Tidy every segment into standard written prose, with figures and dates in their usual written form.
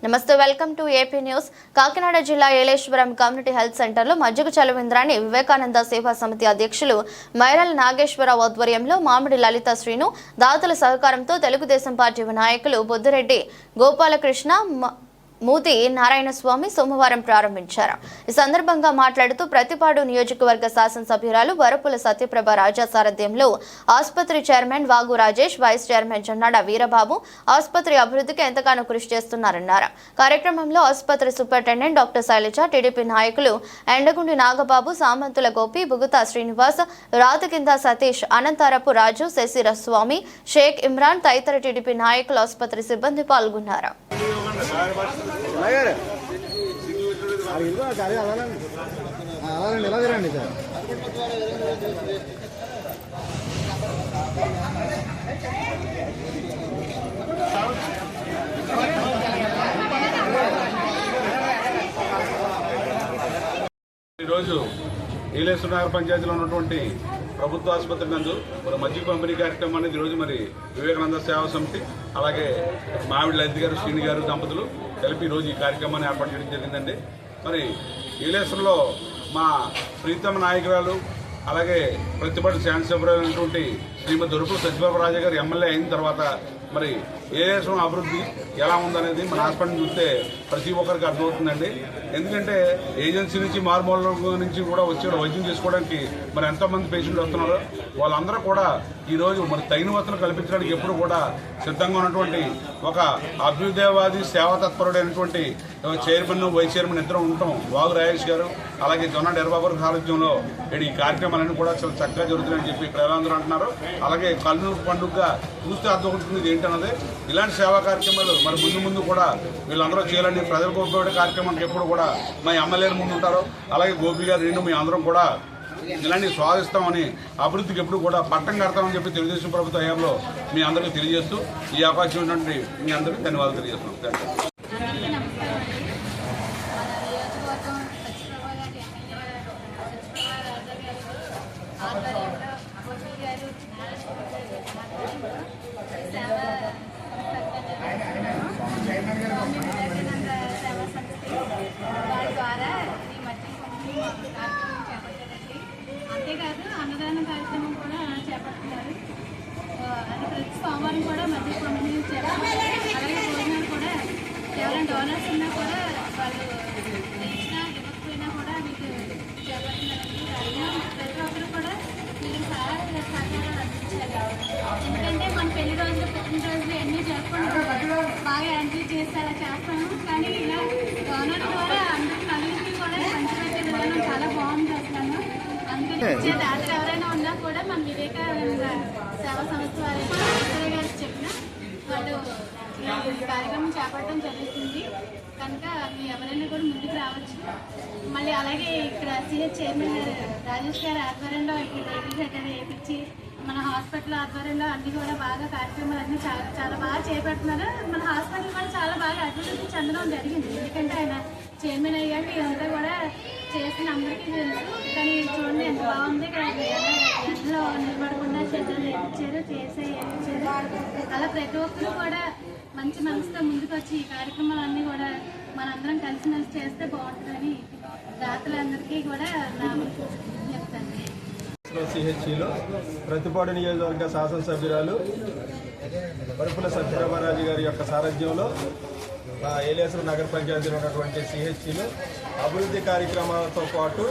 నమస్తే, welcome to AP news. Kakinada జిల్లా Yeleswaram community health సెంటర్లో మజ్జిగ చలవేంద్రాన్ని వివేకానంద సేవా సమితి అధ్యక్షులు మైరల్ నాగేశ్వరరావు ఆధ్వర్యంలో మామిడి లలిత శ్రీను దాతల సహకారంతో తెలుగుదేశం పార్టీ నాయకులు బొద్దిరెడ్డి గోపాలకృష్ణ మూతి నారాయణస్వామి సోమవారం ప్రారంభించారు. ఈ సందర్భంగా మాట్లాడుతూ ప్రతిపాడు నియోజకవర్గ శాసనసభ్యురాలు వరపుల సత్యప్రభ రాజా సారథ్యంలో ఆసుపత్రి చైర్మన్ వాగు రాజేష్, వైస్ చైర్మన్ జొన్నాడ వీరబాబు ఆసుపత్రి అభివృద్ధికి ఎంతగానో కృషి చేస్తున్నారన్నారు. కార్యక్రమంలో ఆసుపత్రి సూపరింటెండెంట్ డాక్టర్ శైలజ, టీడీపీ నాయకులు ఎండగుండి నాగబాబు, సామంతుల గోపి, బుగుతా శ్రీనివాస్, రాతకింద సతీష్, అనంతారపు రాజు, శశిర స్వామి, షేక్ ఇమ్రాన్ తదితర టీడీపీ నాయకులు, ఆసుపత్రి సిబ్బంది పాల్గొన్నారు. ఈరోజు ఏలేశ్వరం నగర పంచాయతీలో ఉన్నటువంటి ప్రభుత్వ ఆసుపత్రి నందు మజ్జిగ పంపిణీ కార్యక్రమం అనేది ఈరోజు మరి వివేకానంద సేవా సమితి అలాగే మామిడి లలిత గారు, శ్రీని గారు దంపతులు కలిపి ఈరోజు ఈ కార్యక్రమాన్ని ఏర్పాటు చేయడం జరిగిందండి. మరి ఏలేశ్వరంలో మా ప్రీతమ నాయకురాలు అలాగే ప్రతిపాడు శాసనసభ్యులైనటువంటి శ్రీమతి వరపుల సత్యప్రభ రాజా గారు ఎమ్మెల్యే అయిన తర్వాత మరి ఏలేశ్వరం అభివృద్ధి ఎలా ఉందనేది మన హాస్పిటల్ చూస్తే ప్రతి ఒక్కరికి అర్థమవుతుందండి. ఎందుకంటే ఏజెన్సీ నుంచి మారుమూల నుంచి కూడా వచ్చి వైద్యం చేసుకోవడానికి మరి ఎంతోమంది పేషెంట్లు వస్తున్నారు. వాళ్ళందరూ కూడా ఈరోజు మరి తగిన వసతులు కల్పించడానికి ఎప్పుడు కూడా సిద్ధంగా ఉన్నటువంటి ఒక అభ్యుదయవాది సేవా తత్పరుడైనటువంటి చైర్మన్, వైస్ చైర్మన్ ఇద్దరు ఉంటాం. వాగు రాజేష్ గారు అలాగే జొన్నాడ వీరబాబు గారి సారథ్యంలో ఈ కార్యక్రమాలన్నీ కూడా చాలా చక్కగా జరుగుతున్నాయని చెప్పి ప్రజలందరూ అంటున్నారు. అలాగే కళ్ళు పండుగగా చూస్తే అర్థమవుతుంది ఏంటన్నది. ఇలాంటి సేవా కార్యక్రమాలు మరి ముందు కూడా వీళ్ళందరూ చేయాలని ప్రజలకు ఉపయోగపడే కార్యక్రమానికి ఎప్పుడు కూడా మా ఎమ్మెల్యేలు ముందు ఉంటారు. అలాగే గోపి గారు నేను మీ అందరం కూడా ఇలాంటివి స్వాగతిస్తామని, అభివృద్ధికి ఎప్పుడు కూడా పట్టం కడతామని చెప్పి తెలుగుదేశం ప్రభుత్వ హయాంలో మీ అందరికీ తెలియజేస్తూ ఈ అవకాశం ఉన్నటువంటి మీ అందరికీ ధన్యవాదాలు తెలియజేస్తున్నాం. అంతేకాదు అన్నదానం కార్యక్రమం కూడా చేపడుతున్నారు. ప్రతి సోమవారం కూడా మధ్య పంపిణీ చేపడుతున్నారు. అలాగే భోజనాలు కూడా ఎవరైనా డోనర్స్ ఉన్నా కూడా వాళ్ళు ఇచ్చినా ఇవ్వకపోయినా కూడా మీకు చేపడుతున్నారు. ప్రతి ఒక్కరు కూడా మీరు సహకారాలు అందించాలి. ఎందుకంటే మన పెళ్లి రోజులు, పుట్టినరోజులు అన్నీ జరుపుకుంటాం, బాగా ఎంజాయ్ చేసి అలా చేస్తాము. కానీ ఇలా డోనర్ ద్వారా అందరికీ నలుగురికి కూడా పంచిపెట్టే విధానం చాలా బాగుంది అసలు. అందుకని వచ్చే దాతలు ఎవరైనా ఉన్నా కూడా మన వివేకానంద సేవా సంస్థ వారి గారు చెప్పిన వాళ్ళు ఈ కార్యక్రమం చేపట్టడం జరుగుతుంది కనుక మీ ఎవరైనా కూడా ముందుకు రావచ్చు. మళ్ళీ అలాగే ఇక్కడ సిహెచ్ చైర్మన్ గారు రాజేష్ గారి ఆధ్వర్యంలో ఇక్కడ రేపు సెంటర్ వేయించి మన హాస్పిటల్ ఆధ్వర్యంలో అన్ని కూడా బాగా కార్యక్రమాలు అన్నీ చాలా బాగా చేపడుతున్నారు. మన హాస్పిటల్ కూడా చాలా బాగా అభివృద్ధి చెందడం జరిగింది. ఎందుకంటే ఆయన చైర్మన్ అయ్యాక ఇదంతా కూడా చేసిన అందరికీ తెలుసు. కానీ చూడండి ఎంత బాగుంది. ఎండలో నిలబడకుండా షెడ్యూల్ వేయించారు, చేయించారు. అలా ప్రతి ఒక్కరు కూడా మంచి మనసుతో ముందుకు వచ్చి ఈ కార్యక్రమాలన్నీ కూడా మనందరం కలిసిమెలిసి చేస్తే బాగుంటుందని దాతలందరికీ కూడా నా చెప్తాను. సిహెచ్సిలో ప్రతిపాడు నియోజకవర్గ శాసనసభ్యురాలు వరపుల సత్యప్రభరాజు గారి యొక్క సారథ్యంలో ఏలేశ్వరం నగర పంచాయతీలో ఉన్నటువంటి సిహెచ్సిలో అభివృద్ధి కార్యక్రమాలతో పాటు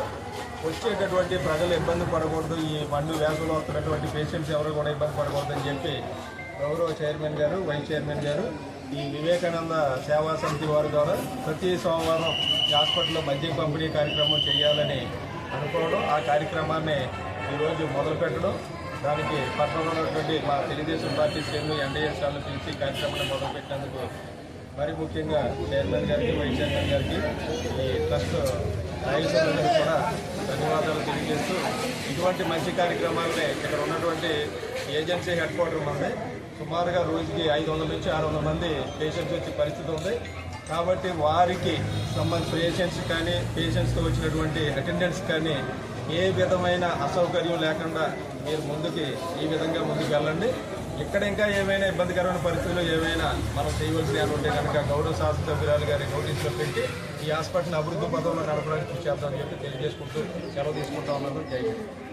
వచ్చేటటువంటి ప్రజలు ఇబ్బంది పడకూడదు, ఈ మండు వ్యాధులు వస్తున్నటువంటి పేషెంట్స్ ఎవరు కూడా ఇబ్బంది పడకూడదని చెప్పి గౌరవ చైర్మన్ గారు, వైస్ చైర్మన్ గారు ఈ వివేకానంద సేవా సమితి వారి ద్వారా ప్రతి సోమవారం హాస్పిటల్లో మద్యం పంపిణీ కార్యక్రమం చేయాలని అనుకోవడం, ఆ కార్యక్రమాన్ని ఈరోజు మొదలుపెట్టడం, దానికి పట్టణంలో ఉన్నటువంటి మా తెలుగుదేశం పార్టీ శ్రేణులు ఎన్డీఎస్ వాళ్ళు పిలిచి కార్యక్రమాన్ని మొదలుపెట్టినందుకు మరి ముఖ్యంగా చైర్మన్ గారికి, వైస్ చైర్మన్ గారికి, ఈ ట్రస్ట్ నాయకులందరికీ కూడా ధన్యవాదాలు తెలియజేస్తూ ఇటువంటి మంచి కార్యక్రమాలని ఇక్కడ ఉన్నటువంటి ఏజెన్సీ హెడ్ క్వార్టర్ ఉంది. సుమారుగా రోజుకి 500 నుంచి 600 మంది పేషెంట్స్ వచ్చే పరిస్థితి ఉంది. కాబట్టి వారికి పేషెంట్స్ కానీ, పేషెంట్స్తో వచ్చినటువంటి అటెండెంట్స్ కానీ ఏ విధమైన అసౌకర్యం లేకుండా మీరు ఈ విధంగా ముందుకు వెళ్ళండి. ఇక్కడ ఇంకా ఏమైనా ఇబ్బందికరమైన పరిస్థితుల్లో ఏమైనా మనం చేయవలసినవి ఉంటే కనుక గౌరవ శాసనసభ్యురాలు గారి నోటీసులో పెట్టి ఈ హాస్పిటల్ అభివృద్ధి పథంలో నడపడానికి కృషి చేద్దామని చెప్పి తెలియజేసుకుంటూ సెలవు తీసుకుంటా ఉన్నాను. జై హింద్.